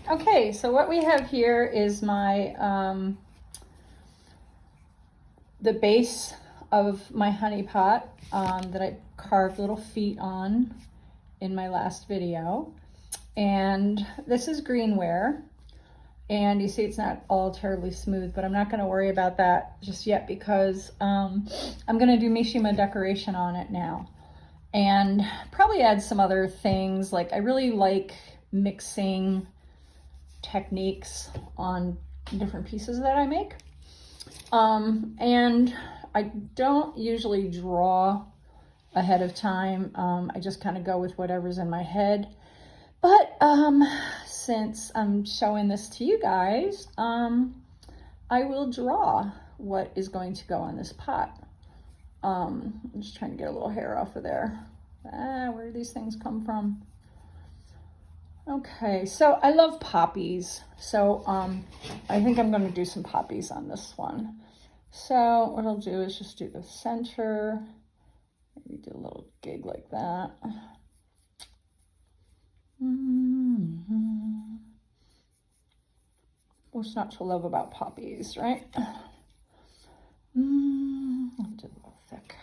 Okay, so what we have here is my the base of my honey pot that I carved little feet on in my last video. And this is greenware. And you see it's not all terribly smooth, but I'm not going to worry about that just yet because I'm going to do Mishima decoration on it now. And probably add some other things. Like I really like mixing techniques on different pieces that I make. And I don't usually draw ahead of time. I just kind of go with whatever's in my head. But since I'm showing this to you guys, I will draw what is going to go on this pot. I'm just trying to get a little hair off of there. Where do these things come from? Okay, so I love poppies. So I think I'm going to do some poppies on this one. So what I'll do is just do the center. Maybe do a little gig like that. What's not to love about poppies, right? I'll do a little thick.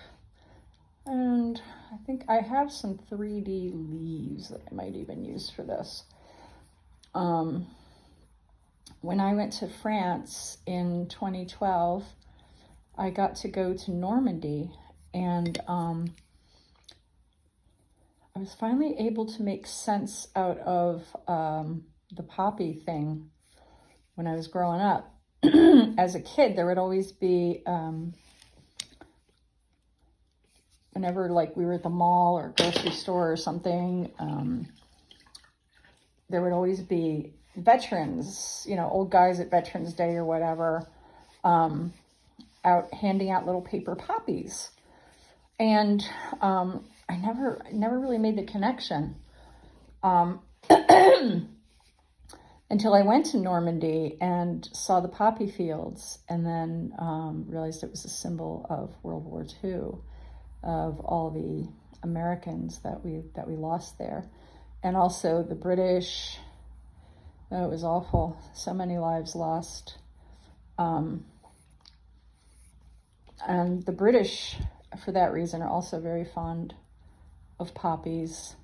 And I think I have some 3D leaves that I might even use for this. When I went to France in 2012, I got to go to Normandy, and I was finally able to make sense out of the poppy thing when I was growing up. As a kid, there would always be, whenever like we were at the mall or grocery store or something, there would always be veterans, you know, old guys at Veterans Day or whatever, out handing out little paper poppies. And I never really made the connection until I went to Normandy and saw the poppy fields, and then realized it was a symbol of World War II, of all the Americans that we lost there, and also the British. Oh, it was awful. So many lives lost. And the British, for that reason, are also very fond of poppies.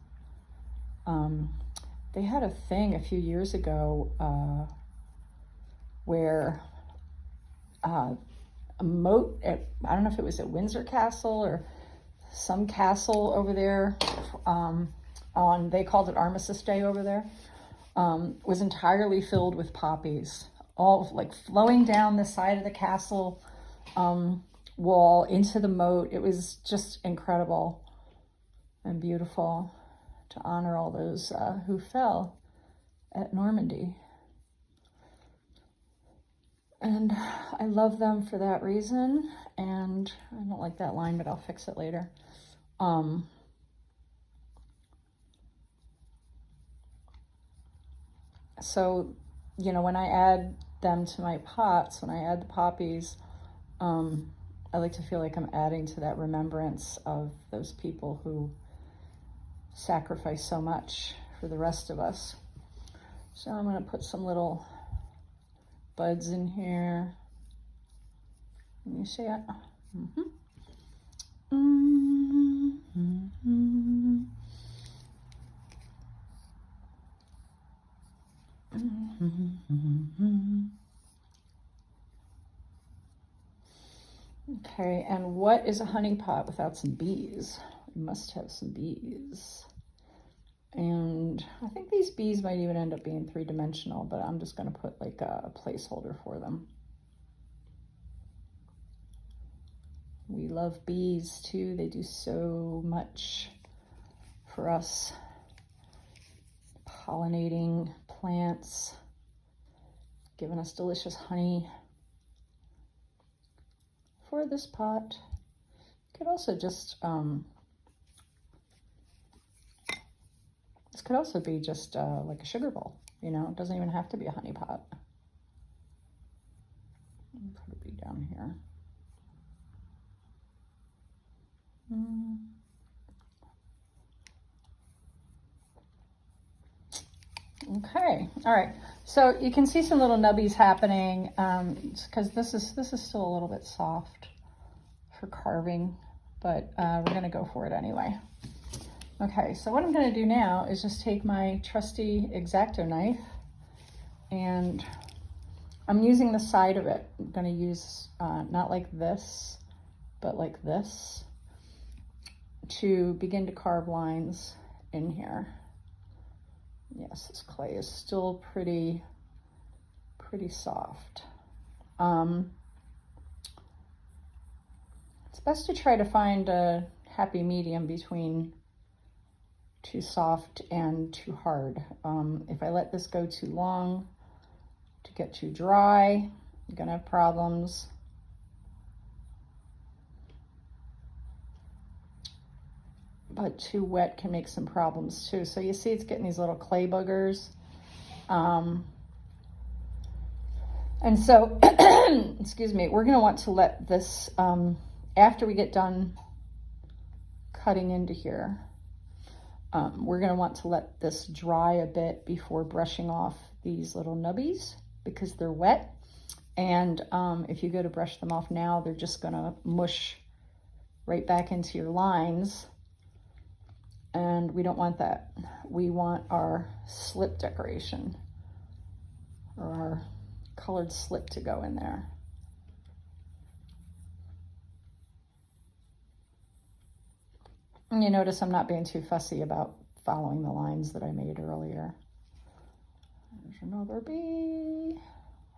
They had a thing a few years ago where a moat at, I don't know if it was at Windsor Castle or some castle over there, they called it Armistice Day over there, was entirely filled with poppies, all like flowing down the side of the castle wall into the moat. It was just incredible and beautiful to honor all those who fell at Normandy. And I love them for that reason. And I don't like that line, but I'll fix it later. So, you know, when I add them to my pots, when I add the poppies, I like to feel like I'm adding to that remembrance of those people who sacrificed so much for the rest of us. So I'm going to put some little buds in here. Can you see it? Okay, and what is a honey pot without some bees? You must have some bees. And I think these bees might even end up being 3-dimensional, but I'm just going to put like a placeholder for them. We love bees too. They do so much for us. Pollinating plants, giving us delicious honey. For this pot, could also just this could also be just like a sugar bowl, you know. It doesn't even have to be a honey pot. I'll put it down here. Okay, all right. So you can see some little nubbies happening because this is still a little bit soft for carving, but we're gonna go for it anyway. Okay, so what I'm gonna do now is just take my trusty X-Acto knife, and I'm using the side of it. I'm gonna use not like this, but like this, to begin to carve lines in here. Yes, this clay is still pretty soft. It's best to try to find a happy medium between too soft and too hard. If I let this go too long, to get too dry, I'm gonna have problems. But too wet can make some problems too. So you see it's getting these little clay boogers. And so, excuse me, we're gonna want to let this, after we get done cutting into here, we're gonna want to let this dry a bit before brushing off these little nubbies because they're wet. And if you go to brush them off now, they're just gonna mush right back into your lines. And we don't want that. We want our slip decoration, or our colored slip, to go in there. And you notice I'm not being too fussy about following the lines that I made earlier. There's another bee.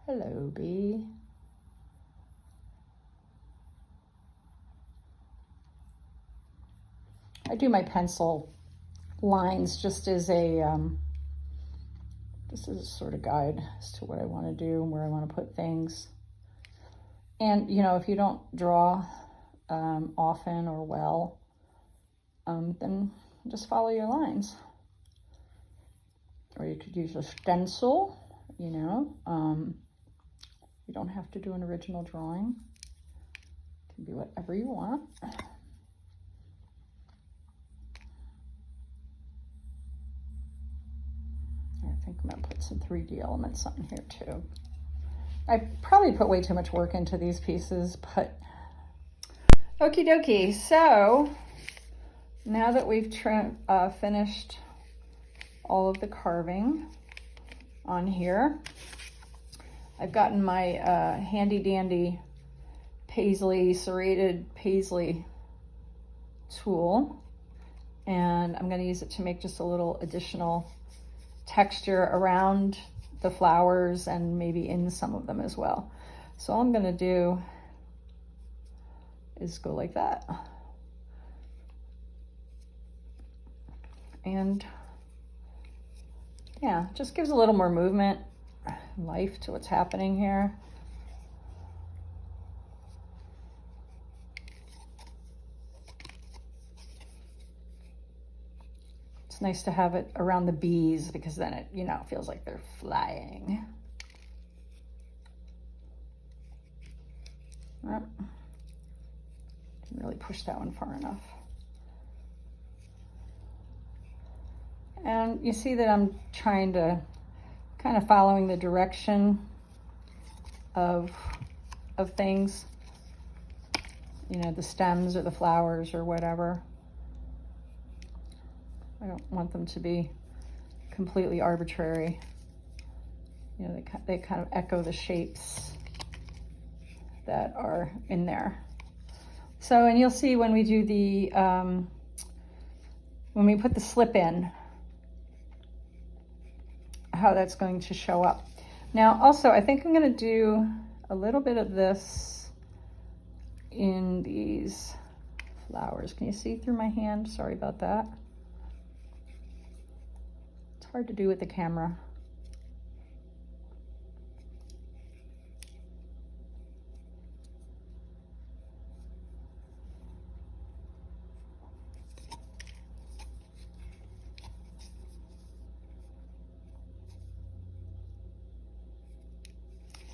Hello, bee. I do my pencil lines just as a, this is a sort of guide as to what I want to do and where I want to put things. And, you know, if you don't draw often or well, then just follow your lines. Or you could use a stencil, you know. You don't have to do an original drawing. It can be whatever you want. I think I'm gonna put some 3D elements on here too. I probably put way too much work into these pieces, but okie dokie. So now that we've finished all of the carving on here, I've gotten my handy dandy paisley, serrated paisley tool, and I'm gonna use it to make just a little additional texture around the flowers and maybe in some of them as well. So all I'm gonna do is go like that. And yeah, just gives a little more movement, life to what's happening here. It's nice to have it around the bees because then it, you know, feels like they're flying. Oh, didn't really push that one far enough. And you see that I'm trying to kind of following the direction of things, you know, the stems or the flowers or whatever. I don't want them to be completely arbitrary. You know, they kind of echo the shapes that are in there. So, and you'll see when we do the, when we put the slip in, how that's going to show up. Now, also, I think I'm going to do a little bit of this in these flowers. Can you see through my hand? Sorry about that. It's hard to do with the camera.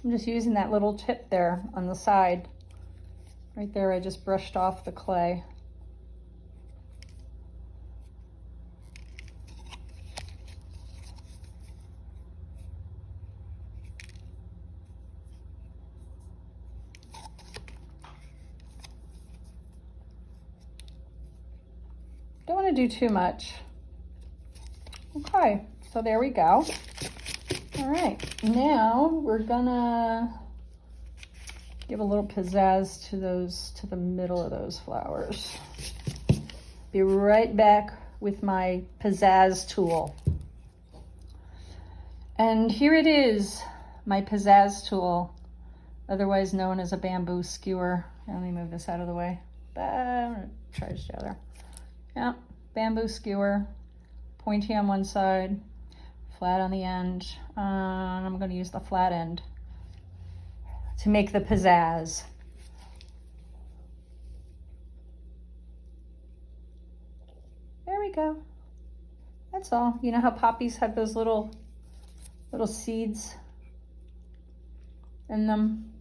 I'm just using that little tip there on the side. Right there, I just brushed off the clay. Don't want to do too much. Okay, so there we go. All right, now we're gonna give a little pizzazz to the middle of those flowers. Be right back with my pizzazz tool. And here it is, my pizzazz tool, otherwise known as a bamboo skewer. Let me move this out of the way. I'm gonna try this together. Yeah, bamboo skewer, pointy on one side, flat on the end. I'm gonna use the flat end to make the pizzazz. There we go. That's all. You know how poppies have those little seeds in them?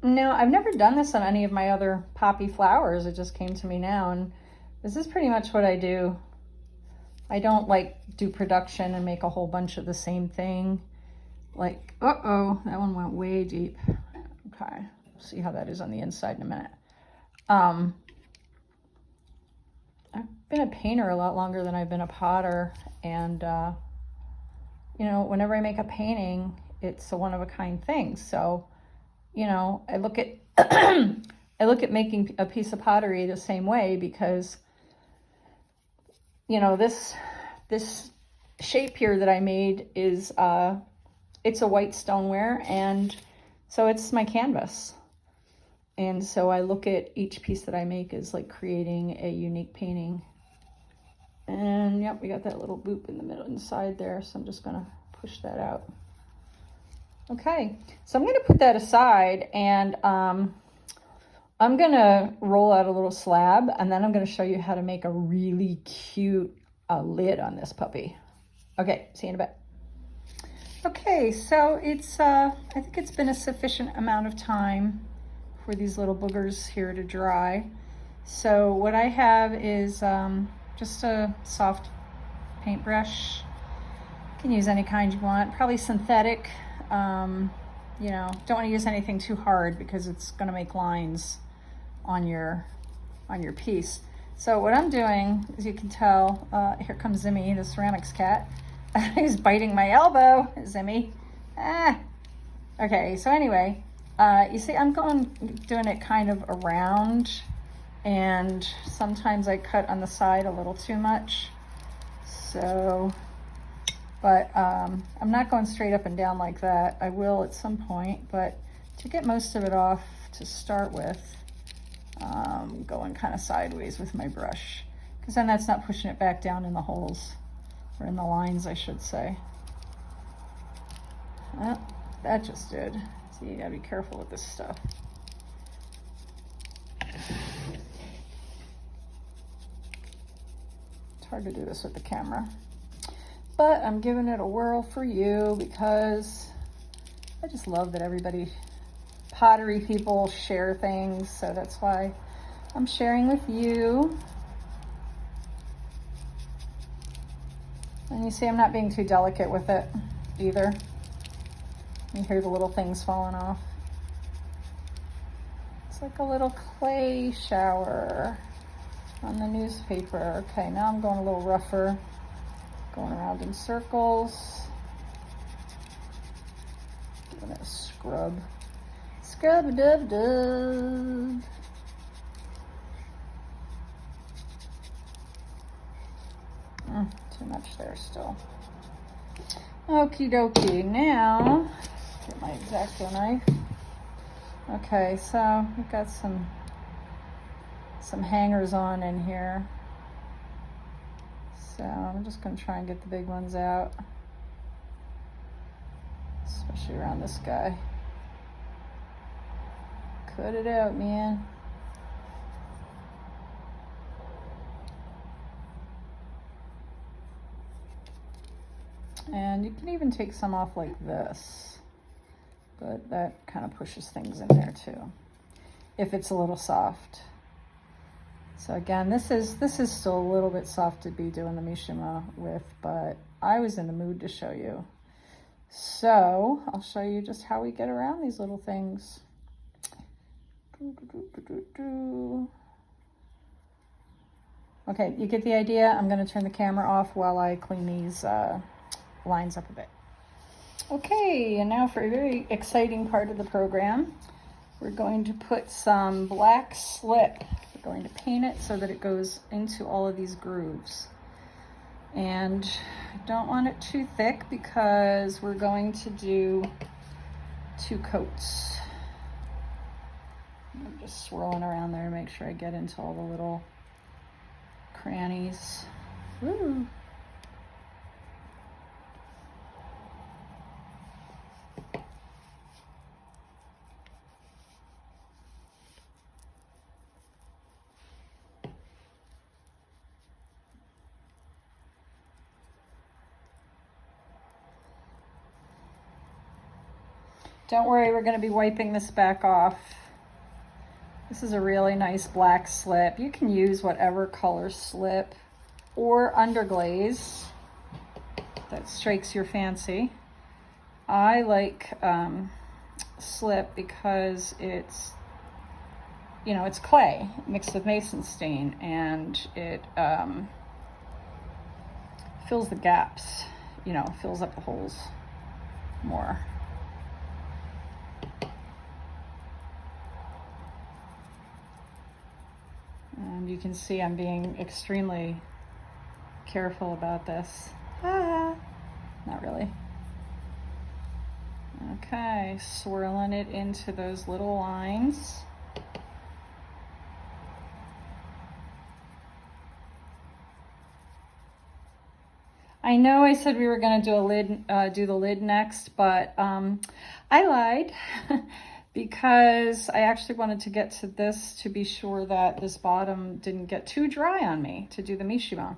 Now, I've never done this on any of my other poppy flowers. It just came to me now, and this is pretty much what I do. I don't like do production and make a whole bunch of the same thing. Like, uh-oh, that one went way deep. Okay, see how that is on the inside in a minute. I've been a painter a lot longer than I've been a potter, and you know, whenever I make a painting, it's a one-of-a-kind thing. So, you know, I look at I look at making a piece of pottery the same way, because, you know, this shape here that I made is it's a white stoneware, and so it's my canvas. And so I look at each piece that I make as like creating a unique painting. And yep, we got that little boop in the middle inside there, so I'm just gonna push that out. Okay, so I'm gonna put that aside, and I'm gonna roll out a little slab, and then I'm gonna show you how to make a really cute lid on this puppy. Okay, see you in a bit. Okay, so it's I think it's been a sufficient amount of time for these little boogers here to dry. So what I have is just a soft paintbrush. You can use any kind you want, probably synthetic. You know, don't want to use anything too hard because it's going to make lines on your piece. So what I'm doing, as you can tell, here comes Zimmy, the ceramics cat. He's biting my elbow, Zimmy. Okay, so anyway, you see I'm doing it kind of around, and sometimes I cut on the side a little too much. So, but I'm not going straight up and down like that. I will at some point, but to get most of it off to start with, going kind of sideways with my brush, because then that's not pushing it back down in the holes, or in the lines, I should say. That just did. So you gotta be careful with this stuff. It's hard to do this with the camera, but I'm giving it a whirl for you because I just love that pottery people share things, so that's why I'm sharing with you. And you see I'm not being too delicate with it either. You hear the little things falling off. It's like a little clay shower on the newspaper. Okay, now I'm going a little rougher, going around in circles. Giving it a scrub. Scrub-a-dub-dub. Too much there still. Okie dokie, now get my X-Acto knife. Okay, so we've got some hangers on in here. So I'm just gonna try and get the big ones out, especially around this guy. Cut it out, man. And you can even take some off like this, but that kind of pushes things in there too, if it's a little soft. So again, this is still a little bit soft to be doing the Mishima with, but I was in the mood to show you. So I'll show you just how we get around these little things. Okay, you get the idea. I'm going to turn the camera off while I clean these lines up a bit. Okay, and now for a very exciting part of the program, we're going to put some black slip. We're going to paint it so that it goes into all of these grooves. And I don't want it too thick because we're going to do 2 coats. I'm just swirling around there to make sure I get into all the little crannies. Woo! Don't worry, we're going to be wiping this back off. This is a really nice black slip. You can use whatever color slip or underglaze that strikes your fancy. I like slip because it's, you know, it's clay mixed with mason stain, and it fills the gaps, you know, fills up the holes more. And you can see I'm being extremely careful about this. Not really. Okay, swirling it into those little lines. I know I said we were going to do a lid, do the lid next, but I lied. Because I actually wanted to get to this to be sure that this bottom didn't get too dry on me to do the Mishima.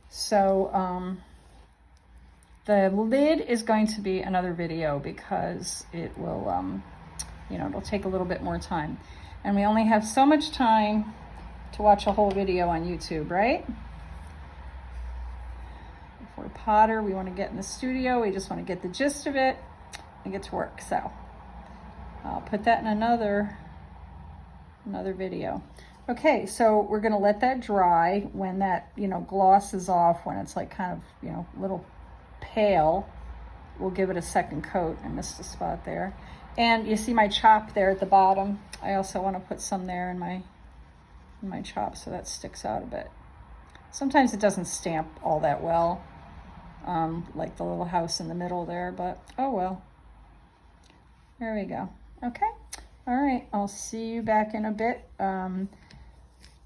So the lid is going to be another video because it will, you know, it'll take a little bit more time. And we only have so much time to watch a whole video on YouTube, right? If we're Potter, we want to get in the studio, we just want to get the gist of it and get to work, so. I'll put that in another video. Okay, so we're gonna let that dry. When that, you know, gloss is off, when it's like kind of, you know, a little pale, we'll give it a second coat. I missed a spot there. And you see my chop there at the bottom. I also want to put some there in my chop so that sticks out a bit. Sometimes it doesn't stamp all that well, like the little house in the middle there, but oh well. There we go. Okay, all right, I'll see you back in a bit.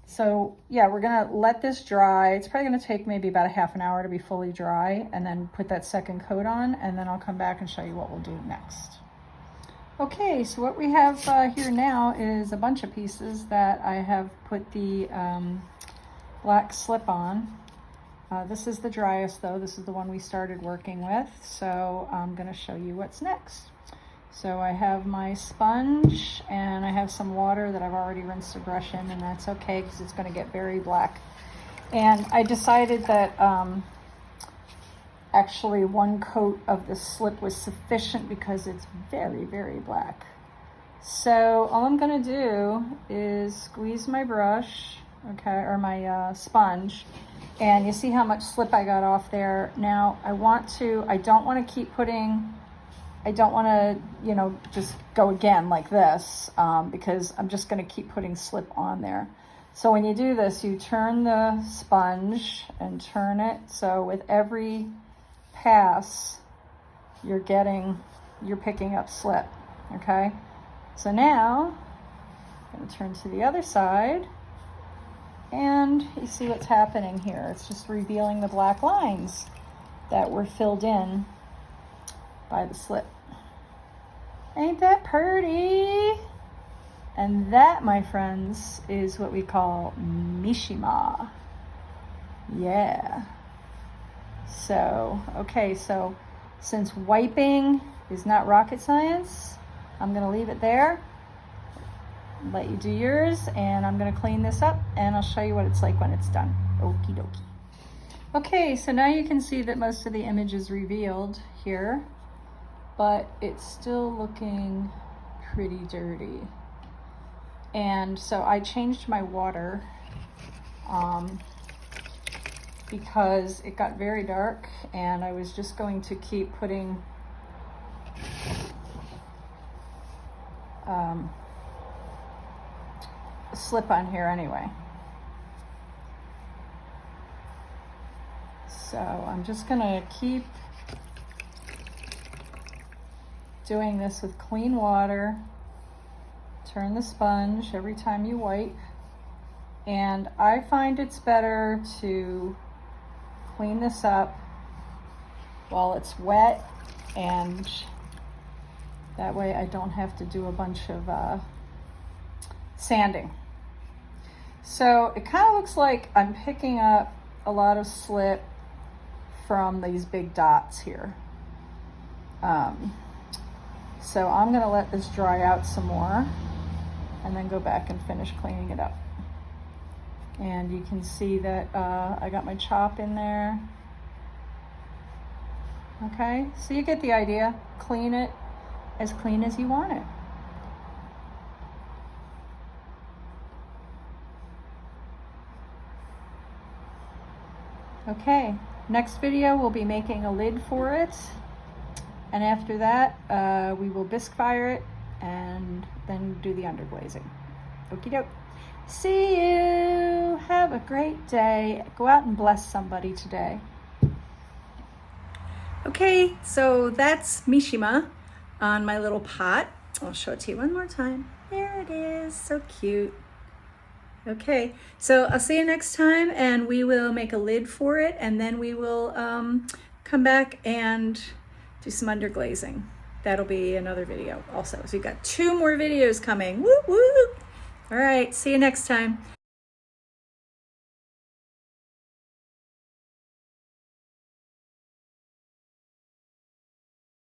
So yeah, we're gonna let this dry. It's probably gonna take maybe about a half an hour to be fully dry, and then put that second coat on, and then I'll come back and show you what we'll do next. Okay, so what we have here now is a bunch of pieces that I have put the black slip on. This is the driest though. This is the one we started working with, so I'm gonna show you what's next. So I have my sponge and I have some water that I've already rinsed the brush in, and that's okay because it's going to get very black. And I decided that actually 1 coat of the slip was sufficient because it's very, very black. So all I'm going to do is squeeze my brush, okay, or my sponge, and you see how much slip I got off there. Now I don't want to keep putting, I don't want to, you know, just go again like this because I'm just going to keep putting slip on there. So when you do this, you turn the sponge and turn it. So with every pass, you're picking up slip, okay? So now, I'm going to turn to the other side, and you see what's happening here. It's just revealing the black lines that were filled in by the slip. Ain't that pretty? And that, my friends, is what we call Mishima. Yeah. So, okay, so since wiping is not rocket science, I'm gonna leave it there, let you do yours, and I'm gonna clean this up and I'll show you what it's like when it's done. Okie dokie. Okay, so now you can see that most of the image is revealed here, but it's still looking pretty dirty. And so I changed my water because it got very dark, and I was just going to keep putting a slip on here anyway. So I'm just gonna keep doing this with clean water. Turn the sponge every time you wipe. And I find it's better to clean this up while it's wet, and that way I don't have to do a bunch of sanding. So it kind of looks like I'm picking up a lot of slip from these big dots here. So I'm gonna let this dry out some more and then go back and finish cleaning it up. And you can see that I got my chop in there. Okay, so you get the idea. Clean it as clean as you want it. Okay, next video we'll be making a lid for it, and after that we will bisque fire it and then do the underglazing. Okie doke. See you. Have a great day. Go out and bless somebody today. Okay, so that's Mishima on my little pot. I'll show it to you one more time. There it is, so cute. Okay, so I'll see you next time, and we will make a lid for it, and then we will come back and do some underglazing. That'll be another video also. So you've got 2 more videos coming. Woo woo! All right, see you next time.